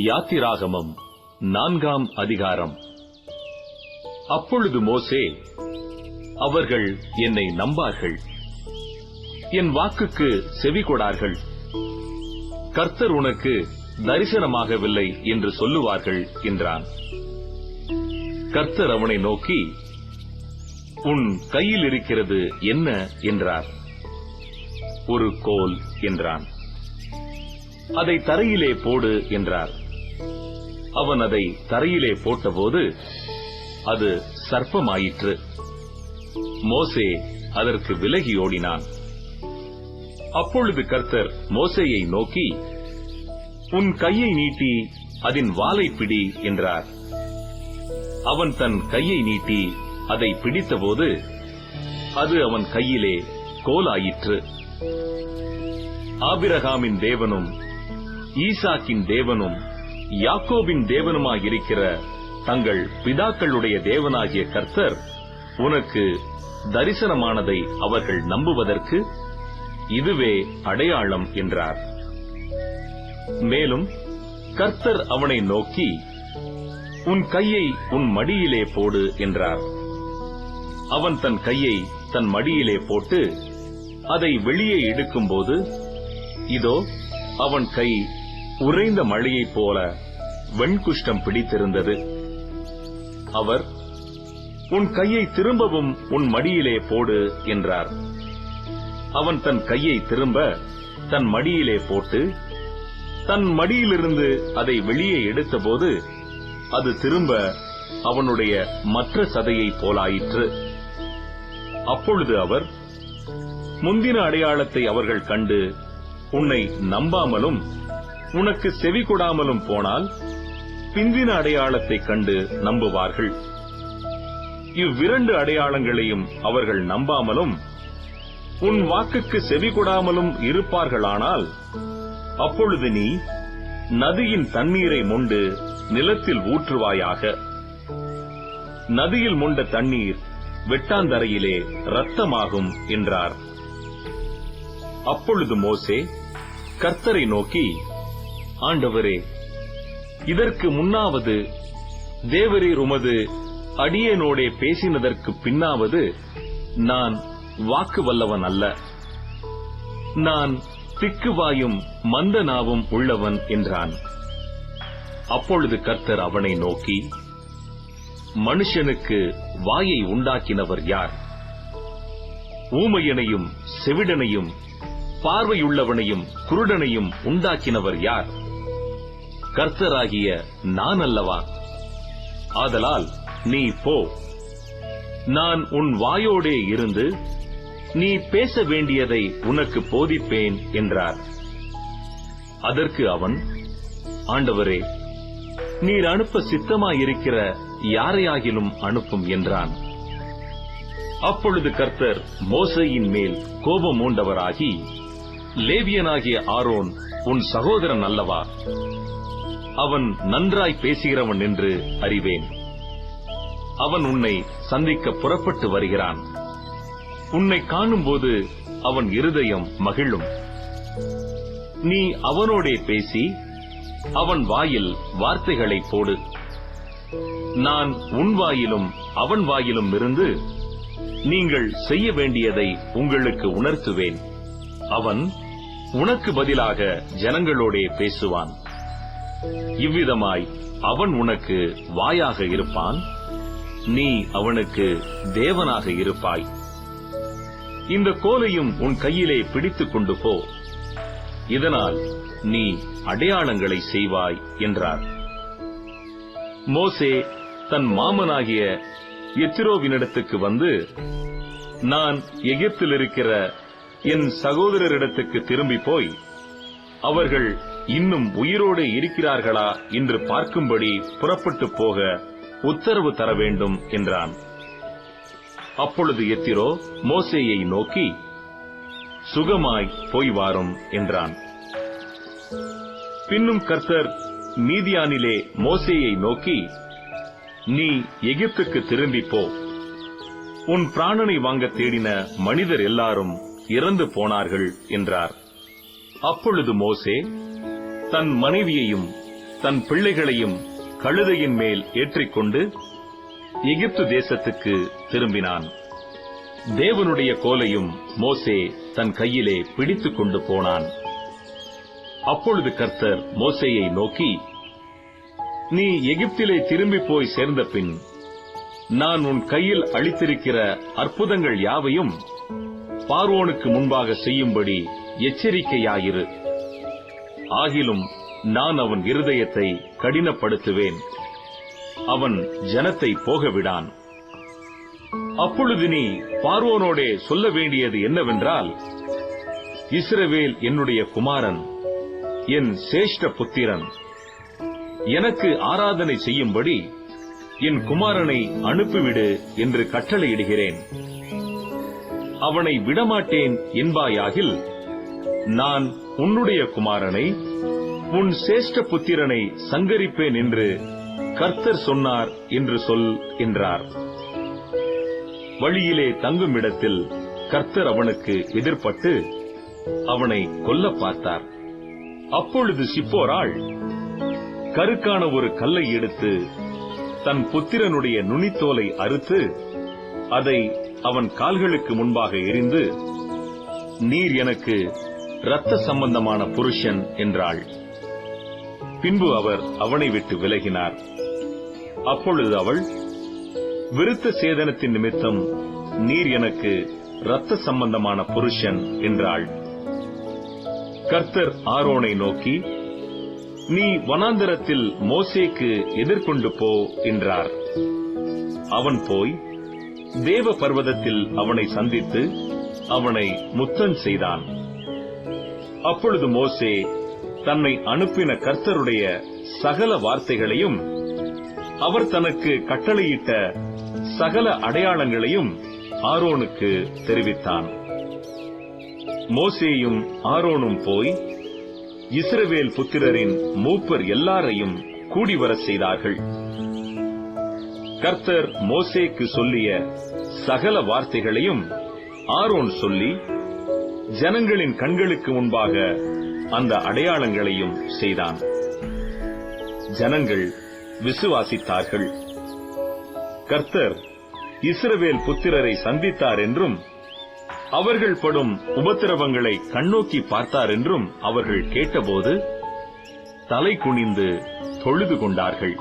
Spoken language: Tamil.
யாத்திராகமம் 4ஆம் அதிகாரம். அப்பொழுது மோசே, அவர்கள் என்னை நம்பார்கள், என் வாக்குக்கு செவிகொடார்கள், கர்த்தர் உனக்கு தரிசனமாகவில்லை என்று சொல்லுவார்கள் என்றான். கர்த்தர் அவனை நோக்கி, உன் கையில் இருக்கிறது என்ன என்றார். ஒரு கோல் என்றான். அதை தரையிலே போடு என்றார். அவன் அதை தரையிலே போட்டபோது அது சர்ப்பமாயிற்று. மோசே அதற்கு விலகி ஓடினான். அப்பொழுது கர்த்தர் மோசேயை நோக்கி, உன் கையை நீட்டி அதன் வாலை பிடி என்றார். அவன் தன் கையை நீட்டி அதை பிடித்தபோது அது அவன் கையிலே கோலாயிற்று. ஆபிரகாமின் தேவனும் ஈசாக்கின் தேவனும் யாக்கோபின் தேவனுமாயிருக்கிற தங்கள் பிதாக்களுடைய தேவனாகிய கர்த்தர் உனக்கு தரிசனமானதை அவர்கள் நம்புவதற்கு இதுவே அடையாளம் என்றார். மேலும் கர்த்தர் அவனை நோக்கி, உன் கையை உன் மடியிலே போடு என்றார். அவன் தன் கையை தன் மடியிலே போட்டு அதை வெளியே எடுக்கும்போது இதோ அவன் கை உறைந்த மழையைப் போல வெண்குஷ்டம் பிடித்திருந்தது. அவர், உன் கையை திரும்பவும் உன் மடியிலே போடு என்றார். அவன் தன் கையை திரும்ப தன் மடியிலே போட்டு தன் மடியிலிருந்து அதை வெளியே எடுத்தபோது அது திரும்ப அவனுடைய மற்ற சதையைப் போலாயிற்று. அப்பொழுது அவர், முந்தின அடையாளத்தை அவர்கள் கண்டு உன்னை நம்பாமலும் உனக்கு செவி கொடாமலும் போனால் பிந்தின அடையாளத்தைக் கண்டு நம்புவார்கள். இவ்விரண்டு அடையாளங்களையும் அவர்கள் நம்பாமலும் உன் வாக்குக்கு செவி கொடாமலும் இருப்பார்களானால் அப்பொழுது நீ நதியின் தண்ணீரை மொண்டு நிலத்தில் ஊற்றுவாயாக. நதியில் மொண்ட தண்ணீர் வெட்டாந்தரையிலே இரத்தமாகும் என்றார். அப்பொழுது மோசே கர்த்தரை நோக்கி, ஆண்டவரே, இதற்கு முன்னாவது தேவரீர் உமது அடியேனோடே பேசினதற்கு பின்னாவது நான் வாக்கு வல்லவன் அல்ல, நான் திக்குவாயும் மந்த நாவும் உள்ளவன் என்றான். அப்பொழுது கர்த்தர் அவனை நோக்கி, மனுஷனுக்கு வாயை உண்டாக்கினவர் யார்? ஊமையனையும் செவிடனையும் பார்வையுள்ளவனையும் குருடனையும் உண்டாக்கினவர் யார்? கர்த்தராகிய நான் அல்லவா? ஆதலால் நீ போ, நான் உன் வாயோடே இருந்து நீ பேச வேண்டியதை உனக்கு போதிப்பேன் என்றார். அதற்கு அவன், ஆண்டவரே, நீர் அனுப்ப சித்தமாயிருக்கிற யாரையாகிலும் அனுப்பும் என்றான். அப்பொழுது கர்த்தர் மோசேயின் மேல் கோபம் மூண்டவராகி, லேவியனாகிய ஆரோன் உன் சகோதரன் அல்லவா? அவன் நன்றாய் பேசுகிறவன் என்று அறிவேன். அவன் உன்னை சந்திக்க புறப்பட்டு வருகிறான். உன்னை காணும்போது அவன் இருதயம் மகிழும். நீ அவனோடே பேசி அவன் வாயில் வார்த்தைகளை போடு. நான் உன் வாயிலும் அவன் வாயிலும் இருந்து நீங்கள் செய்ய வேண்டியதை உங்களுக்கு உணர்த்துவேன். அவன் உனக்கு பதிலாக ஜனங்களோடே பேசுவான். இவ்விதமாய் அவன் உனக்கு வாயாக இருப்பான், நீ அவனுக்கு தேவனாக இருப்பாய். இந்த கோலையும் உன் கையிலே பிடித்துக் கொண்டு போ, இதனால் நீ அடையாளங்களை செய்வாய் என்றார். மோசே தன் மாமனாகிய எத்திரோவினிடத்துக்கு வந்து, நான் எகிப்தில் இருக்கிற என் சகோதரரிடத்துக்கு திரும்பி போய் அவர்கள் இன்னும் உயிரோடு இருக்கிறார்களா என்று பார்க்கும்படி புறப்பட்டு போக உத்தரவு தர வேண்டும் என்றான். அப்பொழுது எத்திரோ மோசேயை நோக்கி, சுகமாய் போய் வாரும் என்றான். பின்னும் கர்த்தர் மீதியானிலே மோசேயை நோக்கி, நீ எகிப்துக்கு திரும்பி போ, உன் பிராணனை வாங்க தேடின மனிதர் எல்லாரும் இறந்து போனார்கள் என்றார். அப்பொழுது மோசே தன் மனைவியையும் தன் பிள்ளைகளையும் கழுதையின் மேல் ஏற்றிக்கொண்டு எகிப்து தேசத்துக்கு திரும்பினான். தேவனுடைய கோலையும் மோசே தன் கையிலே பிடித்துக் கொண்டு போனான். அப்பொழுது கர்த்தர் மோசேயை நோக்கி, நீ எகிப்திலே திரும்பி போய் சேர்ந்த பின் நான் உன் கையில் அளித்திருக்கிற அற்புதங்கள் யாவையும் பார்வோனுக்கு முன்பாக செய்யும்படி எச்சரிக்கையாயிரு. ஆகிலும் நான் அவன் இருதயத்தை கடினப்படுத்துவேன், அவன் ஜனத்தை போகவிடான். அப்பொழுது நீ பார்வோனோடே சொல்ல வேண்டியது என்னவென்றால், இஸ்ரவேல் என்னுடைய குமாரன், என் சேஷ்ட புத்திரன். எனக்கு ஆராதனை செய்யும்படி என் குமாரனை அனுப்பிவிடு என்று கட்டளையிடுகிறேன். அவனை விடமாட்டேன் என்பாயாகில், நான் உன்னுடைய குமாரனை, உன் சேஷ்ட புத்திரனை சங்கரிப்பேன் என்று கர்த்தர் சொன்னார் என்று சொல் என்றார். வழியிலே தங்கும் இடத்தில் கர்த்தர் அவனுக்கு எதிர்ப்பட்டு அவனை கொல்ல பார்த்தார். அப்பொழுது சிப்போராள் கருக்கான ஒரு கல்லை எடுத்து தன் புத்திரனுடைய நுனித்தோலை அறுத்து அதை அவன் கால்களுக்கு முன்பாக எறிந்து, நீர் எனக்கு இரத்த சம்பந்தமான புருஷன் என்றாள். பின்பு அவர் அவனை விட்டு விலகினார். அப்பொழுது அவள், விருத்த சேதனத்தின் நிமித்தம் நீர் எனக்கு இரத்த சம்பந்தமான புருஷன் என்றாள். கர்த்தர் ஆரோனை நோக்கி, நீ வனாந்தரத்தில் மோசேக்கு எதிர்கொண்டு போ என்றார். அவன் போய் தேவ பர்வதத்தில் அவனை சந்தித்து அவனை முத்தம் செய்தான். அப்பொழுது மோசே தன்னை அனுப்பின கர்த்தருடைய சகல வார்த்தைகளையும் அவர் தனக்கு கட்டளையிட்ட சகல அடையாளங்களையும் ஆரோனுக்கு தெரிவித்தான். மோசேயும் ஆரோனும் போய் இஸ்ரவேல் புத்திரரின் மூப்பர் எல்லாரையும் கூடிவரச் செய்தார்கள். கர்த்தர் மோசேக்கு சொல்லிய சகல வார்த்தைகளையும் ஆரோன் சொல்லி ஜனங்களின் கண்களுக்கு முன்பாக அந்த அடையாளங்களையும் செய்தான். ஜனங்கள் விசுவாசித்தார்கள். கர்த்தர் இஸ்ரவேல் புத்திரரை சந்தித்தார் என்றும் அவர்கள் படும் உபத்திரவங்களை கண்ணோக்கி பார்த்தார் என்றும் அவர்கள் கேட்டபோது தலை குனிந்து தொழுது கொண்டார்கள்.